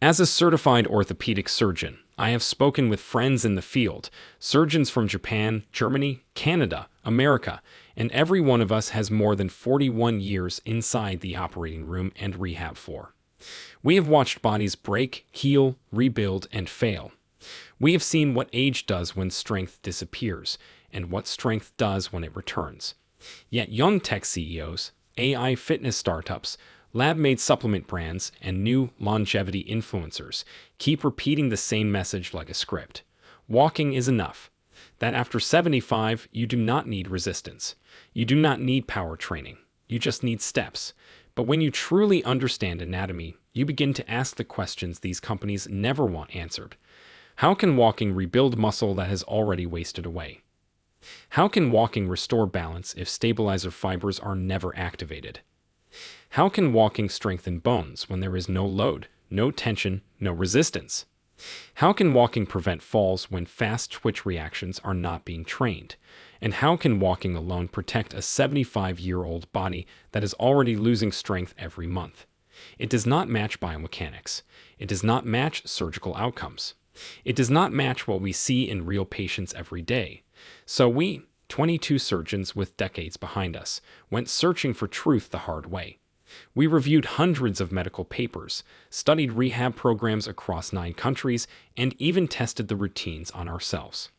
As a certified orthopedic surgeon, I have spoken with friends in the field, surgeons from Japan, Germany, Canada, America, and every one of us has more than 41 years inside the operating room and rehab floor. We have watched bodies break, heal, rebuild, and fail. We have seen what age does when strength disappears, and what strength does when it returns. Yet young tech CEOs, AI fitness startups, lab-made supplement brands, and new longevity influencers keep repeating the same message like a script. Walking is enough. That after 75, you do not need resistance. You do not need power training. You just need steps. But when you truly understand anatomy, you begin to ask the questions these companies never want answered. How can walking rebuild muscle that has already wasted away? How can walking restore balance if stabilizer fibers are never activated? How can walking strengthen bones when there is no load, no tension, no resistance? How can walking prevent falls when fast twitch reactions are not being trained? And how can walking alone protect a 75-year-old body that is already losing strength every month? It does not match biomechanics. It does not match surgical outcomes. It does not match what we see in real patients every day. So we, 22 surgeons with decades behind us, went searching for truth the hard way. We reviewed hundreds of medical papers, studied rehab programs across 9 countries, and even tested the routines on ourselves.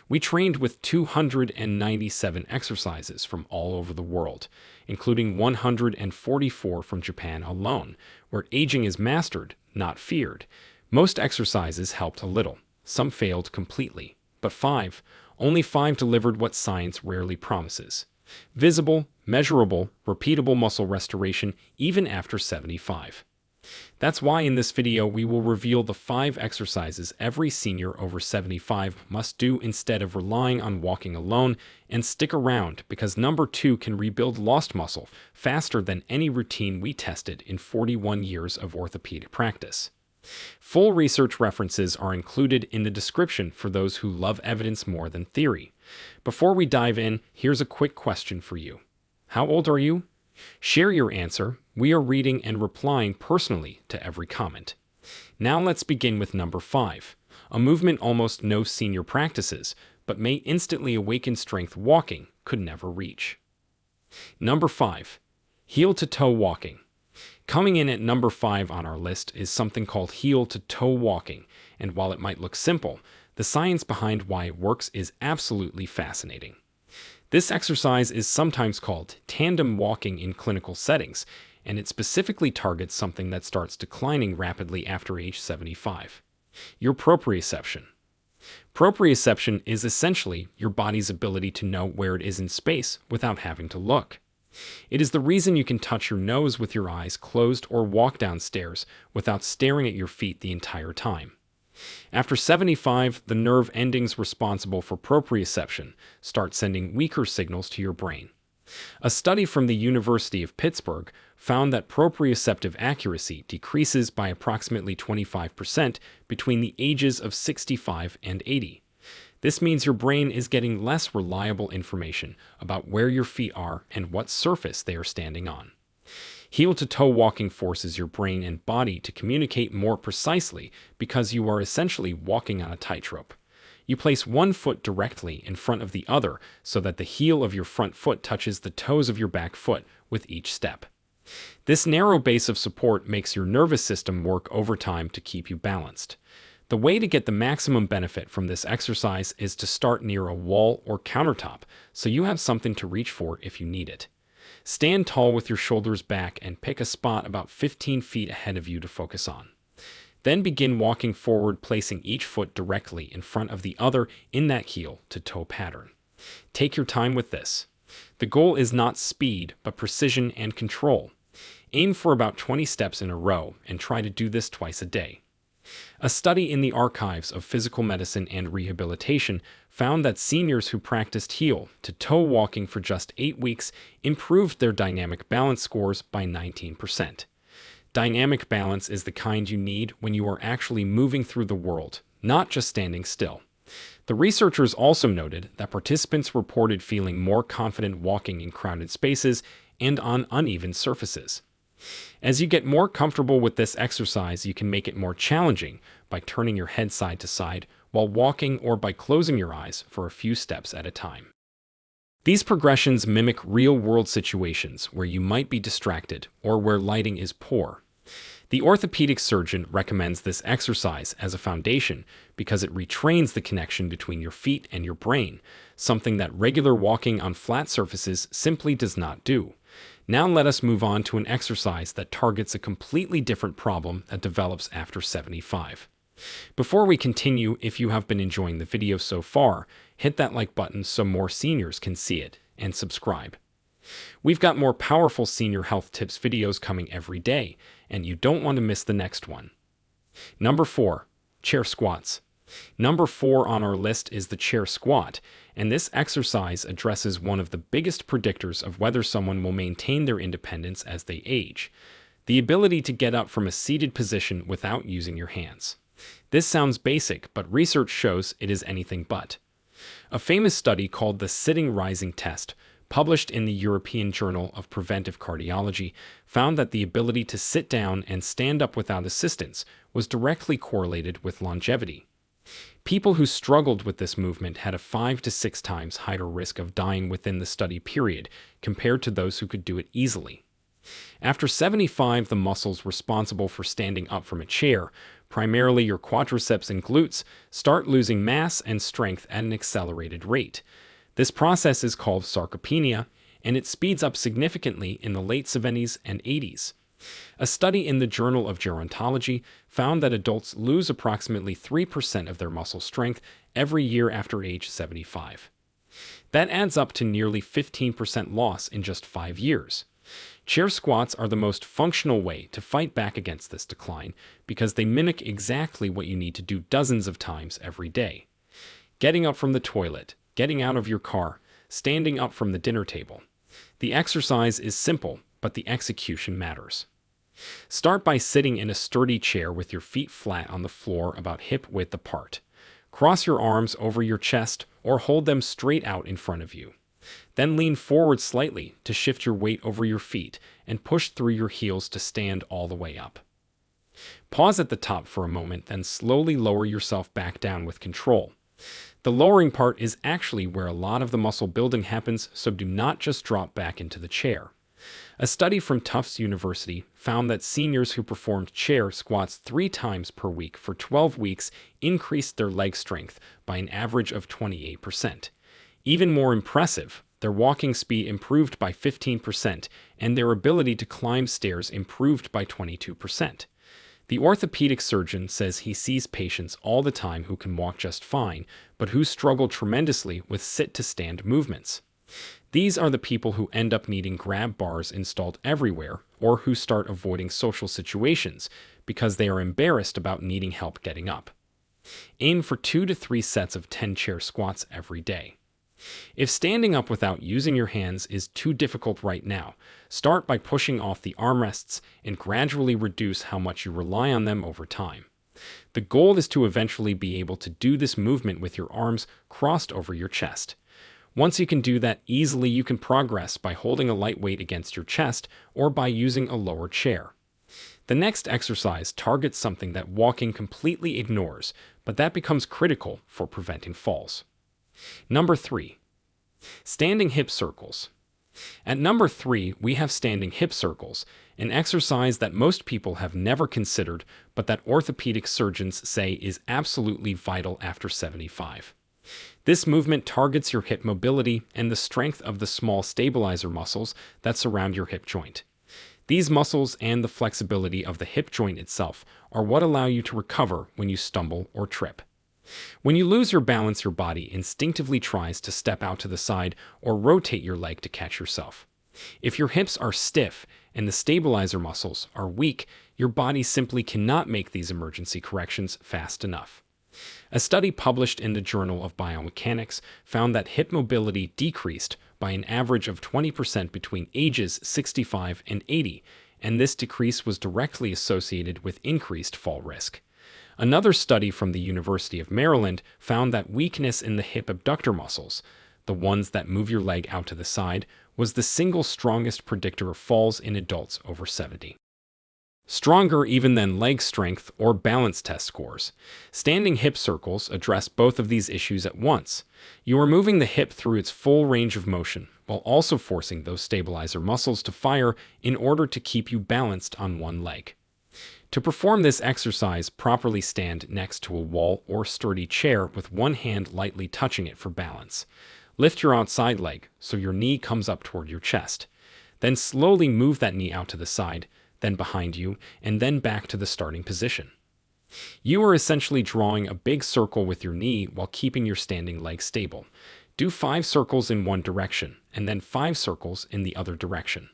We trained with 297 exercises from all over the world, including 144 from Japan alone, where aging is mastered, not feared. Most exercises helped a little, some failed completely, but only 5 delivered what science rarely promises: visible, measurable, repeatable muscle restoration even after 75. That's why in this video we will reveal the 5 exercises every senior over 75 must do instead of relying on walking alone, and stick around because number 2 can rebuild lost muscle faster than any routine we tested in 41 years of orthopedic practice. Full research references are included in the description for those who love evidence more than theory. Before we dive in, here's a quick question for you. How old are you? Share your answer. We are reading and replying personally to every comment. Now let's begin with number 5, a movement almost no senior practices, but may instantly awaken strength walking could never reach. Number 5, heel-to-toe walking. Coming in at number 5 on our list is something called heel-to-toe walking, and while it might look simple, the science behind why it works is absolutely fascinating. This exercise is sometimes called tandem walking in clinical settings, and it specifically targets something that starts declining rapidly after age 75. Your proprioception. Proprioception is essentially your body's ability to know where it is in space without having to look. It is the reason you can touch your nose with your eyes closed or walk downstairs without staring at your feet the entire time. After 75, the nerve endings responsible for proprioception start sending weaker signals to your brain. A study from the University of Pittsburgh found that proprioceptive accuracy decreases by approximately 25% between the ages of 65 and 80. This means your brain is getting less reliable information about where your feet are and what surface they are standing on. Heel-to-toe walking forces your brain and body to communicate more precisely because you are essentially walking on a tightrope. You place one foot directly in front of the other so that the heel of your front foot touches the toes of your back foot with each step. This narrow base of support makes your nervous system work overtime to keep you balanced. The way to get the maximum benefit from this exercise is to start near a wall or countertop so you have something to reach for if you need it. Stand tall with your shoulders back and pick a spot about 15 feet ahead of you to focus on. Then begin walking forward, placing each foot directly in front of the other in that heel-to-toe pattern. Take your time with this. The goal is not speed, but precision and control. Aim for about 20 steps in a row and try to do this twice a day. A study in the Archives of Physical Medicine and Rehabilitation found that seniors who practiced heel-to-toe walking for just 8 weeks improved their dynamic balance scores by 19%. Dynamic balance is the kind you need when you are actually moving through the world, not just standing still. The researchers also noted that participants reported feeling more confident walking in crowded spaces and on uneven surfaces. As you get more comfortable with this exercise, you can make it more challenging by turning your head side to side while walking or by closing your eyes for a few steps at a time. These progressions mimic real-world situations where you might be distracted or where lighting is poor. The orthopedic surgeon recommends this exercise as a foundation because it retrains the connection between your feet and your brain, something that regular walking on flat surfaces simply does not do. Now let us move on to an exercise that targets a completely different problem that develops after 75. Before we continue, if you have been enjoying the video so far, hit that like button so more seniors can see it, and subscribe. We've got more powerful senior health tips videos coming every day, and you don't want to miss the next one. Number 4. Chair squats. Number 4 on our list is the chair squat, and this exercise addresses one of the biggest predictors of whether someone will maintain their independence as they age: the ability to get up from a seated position without using your hands. This sounds basic, but research shows it is anything but. A famous study called the Sitting Rising Test, published in the European Journal of Preventive Cardiology, found that the ability to sit down and stand up without assistance was directly correlated with longevity. People who struggled with this movement had a 5 to 6 times higher risk of dying within the study period compared to those who could do it easily. After 75, the muscles responsible for standing up from a chair, primarily your quadriceps and glutes, start losing mass and strength at an accelerated rate. This process is called sarcopenia, and it speeds up significantly in the late 70s and 80s. A study in the Journal of Gerontology found that adults lose approximately 3% of their muscle strength every year after age 75. That adds up to nearly 15% loss in just 5 years. Chair squats are the most functional way to fight back against this decline because they mimic exactly what you need to do dozens of times every day. Getting up from the toilet, getting out of your car, standing up from the dinner table. The exercise is simple, but the execution matters. Start by sitting in a sturdy chair with your feet flat on the floor about hip width apart. Cross your arms over your chest or hold them straight out in front of you. Then lean forward slightly to shift your weight over your feet and push through your heels to stand all the way up. Pause at the top for a moment, then slowly lower yourself back down with control. The lowering part is actually where a lot of the muscle building happens, so do not just drop back into the chair. A study from Tufts University found that seniors who performed chair squats 3 times per week for 12 weeks increased their leg strength by an average of 28%. Even more impressive, their walking speed improved by 15%, and their ability to climb stairs improved by 22%. The orthopedic surgeon says he sees patients all the time who can walk just fine, but who struggle tremendously with sit-to-stand movements. These are the people who end up needing grab bars installed everywhere, or who start avoiding social situations because they are embarrassed about needing help getting up. Aim for 2 to 3 sets of 10 chair squats every day. If standing up without using your hands is too difficult right now, start by pushing off the armrests and gradually reduce how much you rely on them over time. The goal is to eventually be able to do this movement with your arms crossed over your chest. Once you can do that easily, you can progress by holding a light weight against your chest or by using a lower chair. The next exercise targets something that walking completely ignores, but that becomes critical for preventing falls. Number 3. Standing hip circles. At number 3, we have standing hip circles, an exercise that most people have never considered, but that orthopedic surgeons say is absolutely vital after 75. This movement targets your hip mobility and the strength of the small stabilizer muscles that surround your hip joint. These muscles and the flexibility of the hip joint itself are what allow you to recover when you stumble or trip. When you lose your balance, your body instinctively tries to step out to the side or rotate your leg to catch yourself. If your hips are stiff and the stabilizer muscles are weak, your body simply cannot make these emergency corrections fast enough. A study published in the Journal of Biomechanics found that hip mobility decreased by an average of 20% between ages 65 and 80, and this decrease was directly associated with increased fall risk. Another study from the University of Maryland found that weakness in the hip abductor muscles, the ones that move your leg out to the side, was the single strongest predictor of falls in adults over 70. Stronger even than leg strength or balance test scores. Standing hip circles address both of these issues at once. You are moving the hip through its full range of motion, while also forcing those stabilizer muscles to fire in order to keep you balanced on one leg. To perform this exercise, properly stand next to a wall or sturdy chair with one hand lightly touching it for balance. Lift your outside leg so your knee comes up toward your chest. Then slowly move that knee out to the side, then behind you, and then back to the starting position. You are essentially drawing a big circle with your knee while keeping your standing leg stable. Do 5 circles in one direction, and then 5 circles in the other direction.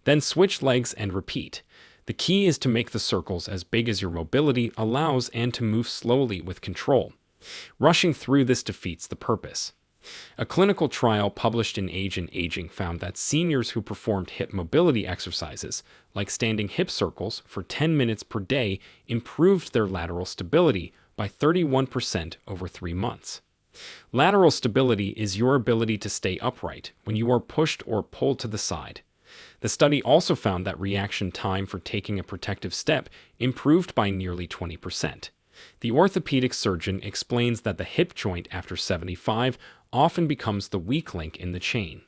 Then switch legs and repeat. The key is to make the circles as big as your mobility allows and to move slowly with control. Rushing through this defeats the purpose. A clinical trial published in Age and Aging found that seniors who performed hip mobility exercises, like standing hip circles for 10 minutes per day, improved their lateral stability by 31% over 3 months. Lateral stability is your ability to stay upright when you are pushed or pulled to the side. The study also found that reaction time for taking a protective step improved by nearly 20%. The orthopedic surgeon explains that the hip joint after 75 often becomes the weak link in the chain.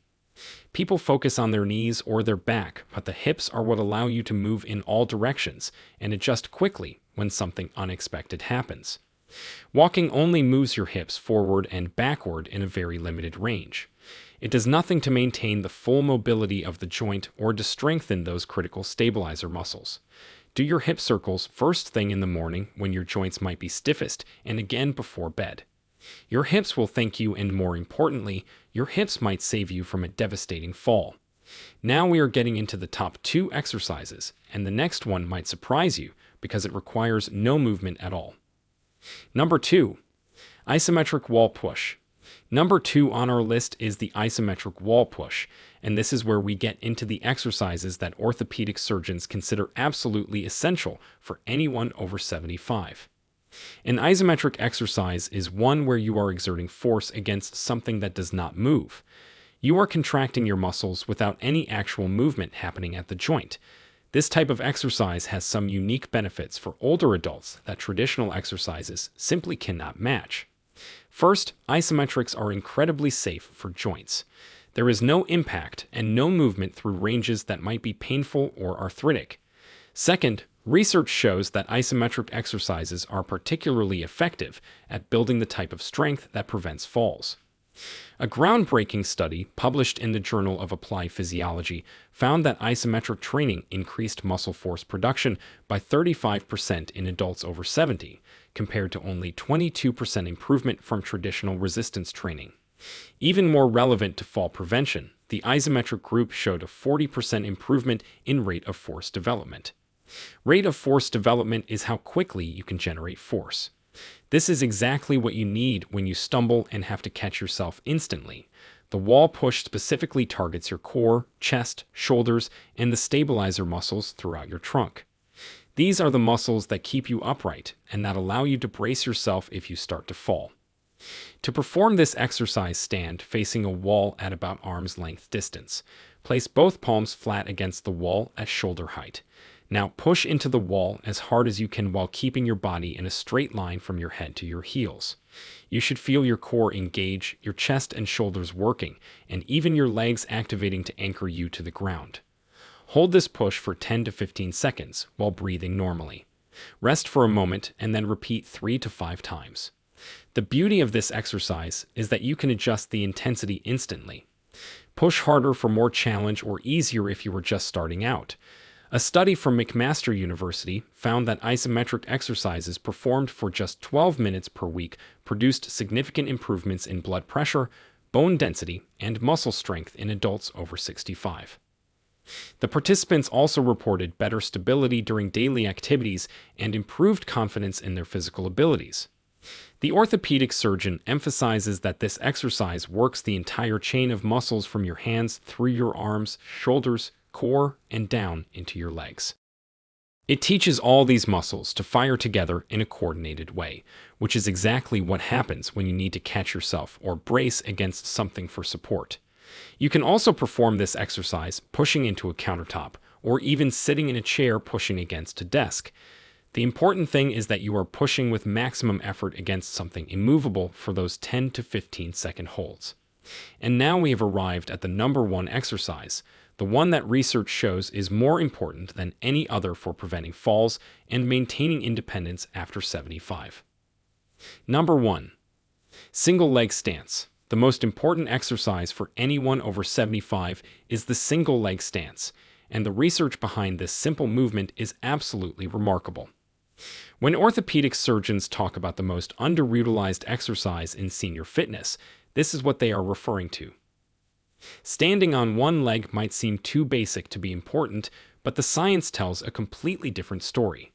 People focus on their knees or their back, but the hips are what allow you to move in all directions and adjust quickly when something unexpected happens. Walking only moves your hips forward and backward in a very limited range. It does nothing to maintain the full mobility of the joint or to strengthen those critical stabilizer muscles. Do your hip circles first thing in the morning when your joints might be stiffest and again before bed. Your hips will thank you, and more importantly, your hips might save you from a devastating fall. Now we are getting into the top 2 exercises, and the next one might surprise you because it requires no movement at all. Number 2. Isometric wall push. Number 2 on our list is the isometric wall push, and this is where we get into the exercises that orthopedic surgeons consider absolutely essential for anyone over 75. An isometric exercise is one where you are exerting force against something that does not move. You are contracting your muscles without any actual movement happening at the joint. This type of exercise has some unique benefits for older adults that traditional exercises simply cannot match. First, isometrics are incredibly safe for joints. There is no impact and no movement through ranges that might be painful or arthritic. Second, research shows that isometric exercises are particularly effective at building the type of strength that prevents falls. A groundbreaking study published in the Journal of Applied Physiology found that isometric training increased muscle force production by 35% in adults over 70, compared to only 22% improvement from traditional resistance training. Even more relevant to fall prevention, the isometric group showed a 40% improvement in rate of force development. Rate of force development is how quickly you can generate force. This is exactly what you need when you stumble and have to catch yourself instantly. The wall push specifically targets your core, chest, shoulders, and the stabilizer muscles throughout your trunk. These are the muscles that keep you upright and that allow you to brace yourself if you start to fall. To perform this exercise, stand facing a wall at about arm's length distance. Place both palms flat against the wall at shoulder height. Now push into the wall as hard as you can while keeping your body in a straight line from your head to your heels. You should feel your core engage, your chest and shoulders working, and even your legs activating to anchor you to the ground. Hold this push for 10 to 15 seconds while breathing normally. Rest for a moment and then repeat 3 to 5 times. The beauty of this exercise is that you can adjust the intensity instantly. Push harder for more challenge or easier if you are just starting out. A study from McMaster University found that isometric exercises performed for just 12 minutes per week produced significant improvements in blood pressure, bone density, and muscle strength in adults over 65. The participants also reported better stability during daily activities and improved confidence in their physical abilities. The orthopedic surgeon emphasizes that this exercise works the entire chain of muscles from your hands through your arms, shoulders, core, and down into your legs. It teaches all these muscles to fire together in a coordinated way, which is exactly what happens when you need to catch yourself or brace against something for support. You can also perform this exercise pushing into a countertop or even sitting in a chair pushing against a desk. The important thing is that you are pushing with maximum effort against something immovable for those 10 to 15-second holds. And now we have arrived at the number one exercise, the one that research shows is more important than any other for preventing falls and maintaining independence after 75. Number 1. Single leg stance. The most important exercise for anyone over 75 is the single leg stance, and the research behind this simple movement is absolutely remarkable. When orthopedic surgeons talk about the most underutilized exercise in senior fitness, this is what they are referring to. Standing on one leg might seem too basic to be important, but the science tells a completely different story.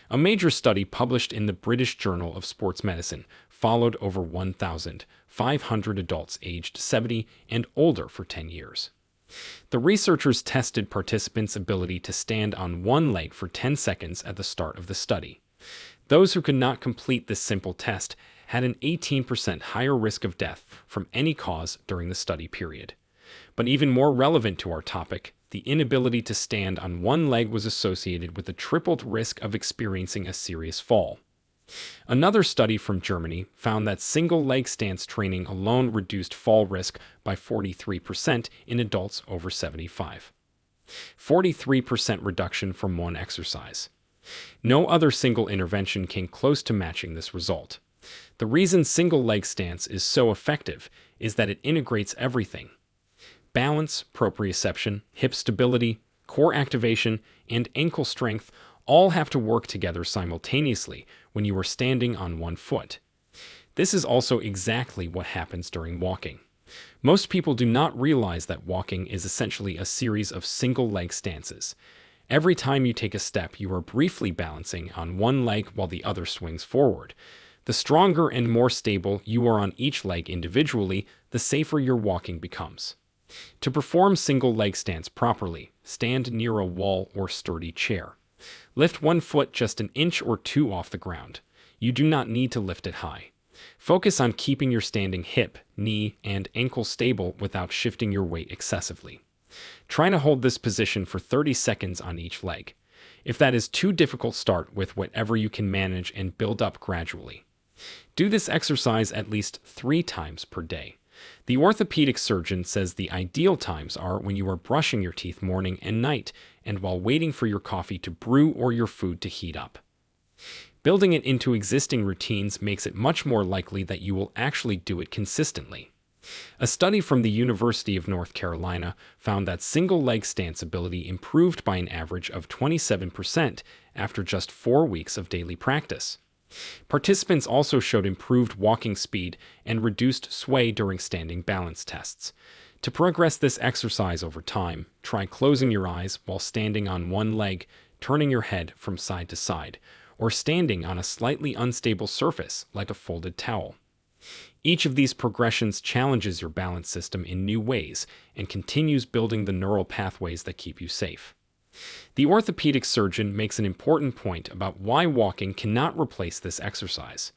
A major study published in the British Journal of Sports Medicine followed over 1,500 adults aged 70 and older for 10 years. The researchers tested participants' ability to stand on one leg for 10 seconds at the start of the study. Those who could not complete this simple test had an 18% higher risk of death from any cause during the study period. But even more relevant to our topic, the inability to stand on one leg was associated with a tripled risk of experiencing a serious fall. Another study from Germany found that single leg stance training alone reduced fall risk by 43% in adults over 75. 43% reduction from one exercise. No other single intervention came close to matching this result. The reason single leg stance is so effective is that it integrates everything. Balance, proprioception, hip stability, core activation, and ankle strength all have to work together simultaneously when you are standing on one foot. This is also exactly what happens during walking. Most people do not realize that walking is essentially a series of single leg stances. Every time you take a step, you are briefly balancing on one leg while the other swings forward. The stronger and more stable you are on each leg individually, the safer your walking becomes. To perform single leg stance properly, stand near a wall or sturdy chair. Lift one foot just an inch or two off the ground. You do not need to lift it high. Focus on keeping your standing hip, knee, and ankle stable without shifting your weight excessively. Try to hold this position for 30 seconds on each leg. If that is too difficult, start with whatever you can manage and build up gradually. Do this exercise at least 3 times per day. The orthopedic surgeon says the ideal times are when you are brushing your teeth morning and night, and while waiting for your coffee to brew or your food to heat up. Building it into existing routines makes it much more likely that you will actually do it consistently. A study from the University of North Carolina found that single leg stance ability improved by an average of 27% after just 4 weeks of daily practice. Participants also showed improved walking speed and reduced sway during standing balance tests. To progress this exercise over time, try closing your eyes while standing on one leg, turning your head from side to side, or standing on a slightly unstable surface like a folded towel. Each of these progressions challenges your balance system in new ways and continues building the neural pathways that keep you safe. The orthopedic surgeon makes an important point about why walking cannot replace this exercise.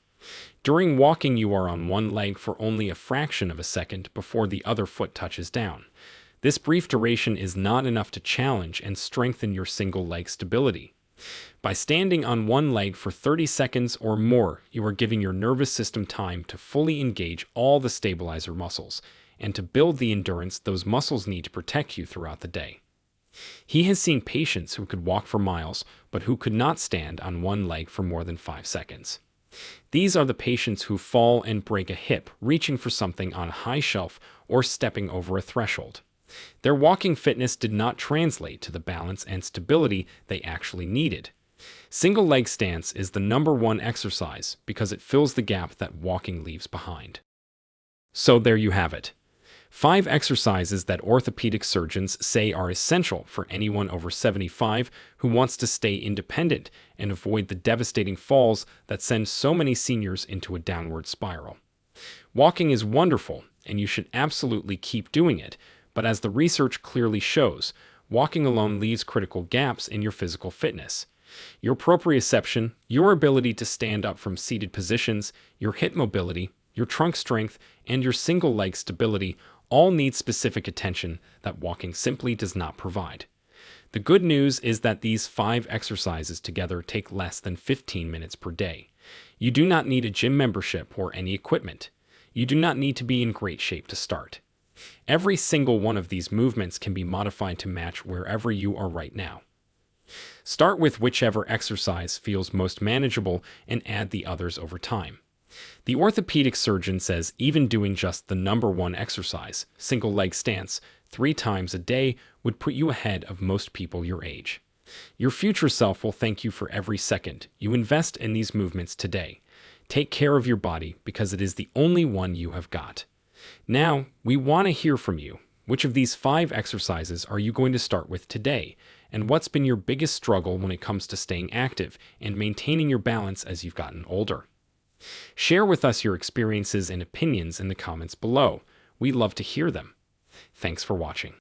During walking, you are on one leg for only a fraction of a second before the other foot touches down. This brief duration is not enough to challenge and strengthen your single leg stability. By standing on one leg for 30 seconds or more, you are giving your nervous system time to fully engage all the stabilizer muscles and to build the endurance those muscles need to protect you throughout the day. He has seen patients who could walk for miles, but who could not stand on one leg for more than 5 seconds. These are the patients who fall and break a hip, reaching for something on a high shelf or stepping over a threshold. Their walking fitness did not translate to the balance and stability they actually needed. Single leg stance is the number one exercise because it fills the gap that walking leaves behind. So there you have it. 5 exercises that orthopedic surgeons say are essential for anyone over 75 who wants to stay independent and avoid the devastating falls that send so many seniors into a downward spiral. Walking is wonderful, and you should absolutely keep doing it, but as the research clearly shows, walking alone leaves critical gaps in your physical fitness. Your proprioception, your ability to stand up from seated positions, your hip mobility, your trunk strength, and your single leg stability all need specific attention that walking simply does not provide. The good news is that these 5 exercises together take less than 15 minutes per day. You do not need a gym membership or any equipment. You do not need to be in great shape to start. Every single one of these movements can be modified to match wherever you are right now. Start with whichever exercise feels most manageable and add the others over time. The orthopedic surgeon says even doing just the number 1 exercise, single leg stance, 3 times a day would put you ahead of most people your age. Your future self will thank you for every second you invest in these movements today. Take care of your body because it is the only one you have got. Now, we want to hear from you. Which of these 5 exercises are you going to start with today? And what's been your biggest struggle when it comes to staying active and maintaining your balance as you've gotten older? Share with us your experiences and opinions in the comments below. We'd love to hear them. Thanks for watching.